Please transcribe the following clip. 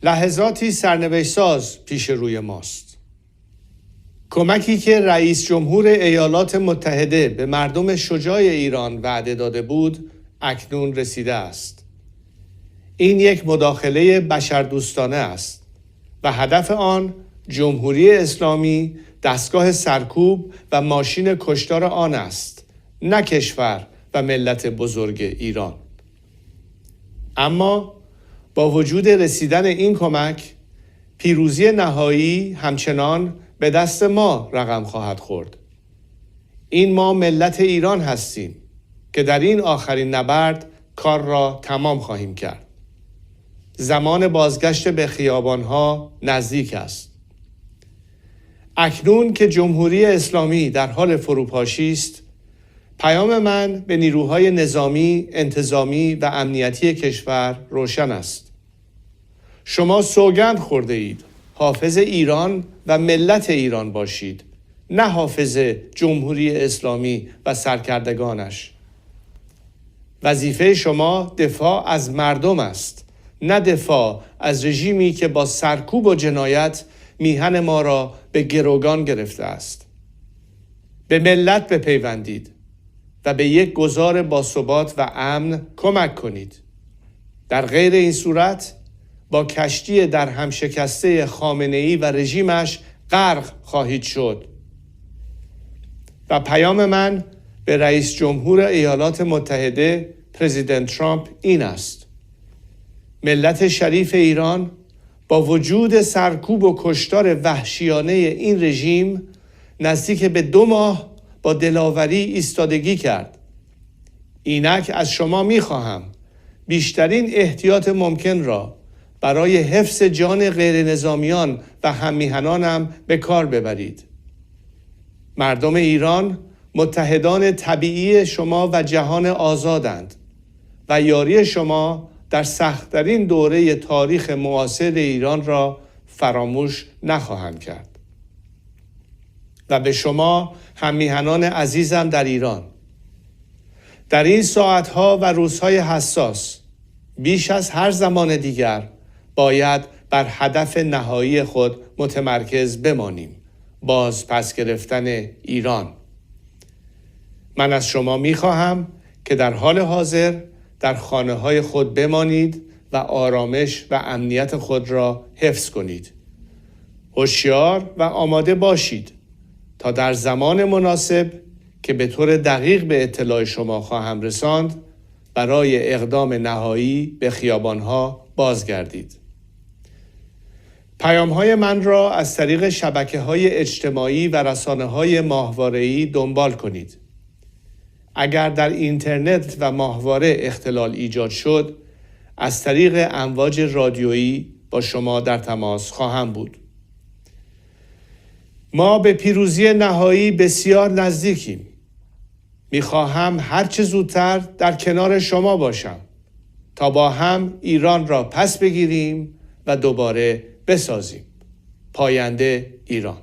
لحظاتی سرنوشت ساز پیش روی ماست. کمکی که رئیس جمهور ایالات متحده به مردم شجاع ایران وعده داده بود اکنون رسیده است. این یک مداخله بشردوستانه است و هدف آن جمهوری اسلامی دستگاه سرکوب و ماشین کشتار آن است، نه کشور و ملت بزرگ ایران. اما با وجود رسیدن این کمک، پیروزی نهایی همچنان به دست ما رقم خواهد خورد. این ما ملت ایران هستیم که در این آخرین نبرد کار را تمام خواهیم کرد. زمان بازگشت به خیابانها نزدیک است. اکنون که جمهوری اسلامی در حال فروپاشی است، پیام من به نیروهای نظامی، انتظامی و امنیتی کشور روشن است. شما سوگند خورده اید حافظ ایران و ملت ایران باشید، نه حافظ جمهوری اسلامی و سرکردگانش. وظیفه شما دفاع از مردم است، نه دفاع از رژیمی که با سرکوب و جنایت میهن ما را به گروگان گرفته است. به ملت بپیوندید و به یک گذار باثبات و امن کمک کنید. در غیر این صورت با کشتی در هم شکسته خامنه‌ای و رژیمش غرق خواهید شد. و پیام من به رئیس جمهور ایالات متحده پرزیدنت ترامپ این است: ملت شریف ایران با وجود سرکوب و کشتار وحشیانه این رژیم نزدیک به 2 ماه با دلاوری ایستادگی کرد. اینک از شما می‌خواهم بیشترین احتیاط ممکن را برای حفظ جان غیر نظامیان و هممیهنانم به کار ببرید. مردم ایران متحدان طبیعی شما و جهان آزادند و یاری شما در سخت‌ترین دوره تاریخ معاصر ایران را فراموش نخواهند کرد. و به شما هممیهنان عزیزم در ایران، در این ساعتها و روزهای حساس بیش از هر زمان دیگر باید بر هدف نهایی خود متمرکز بمانیم: باز پس گرفتن ایران. من از شما می‌خواهم که در حال حاضر در خانه‌های خود بمانید و آرامش و امنیت خود را حفظ کنید. هوشیار و آماده باشید تا در زمان مناسب که به طور دقیق به اطلاع شما خواهم رساند برای اقدام نهایی به خیابانها بازگردید. پیام‌های من را از طریق شبکه‌های اجتماعی و رسانه‌های ماهواره‌ای دنبال کنید. اگر در اینترنت و ماهواره اختلال ایجاد شد، از طریق امواج رادیویی با شما در تماس خواهم بود. ما به پیروزی نهایی بسیار نزدیکیم. می‌خواهم هر چه زودتر در کنار شما باشم تا با هم ایران را پس بگیریم و دوباره بسازیم. پاینده ایران.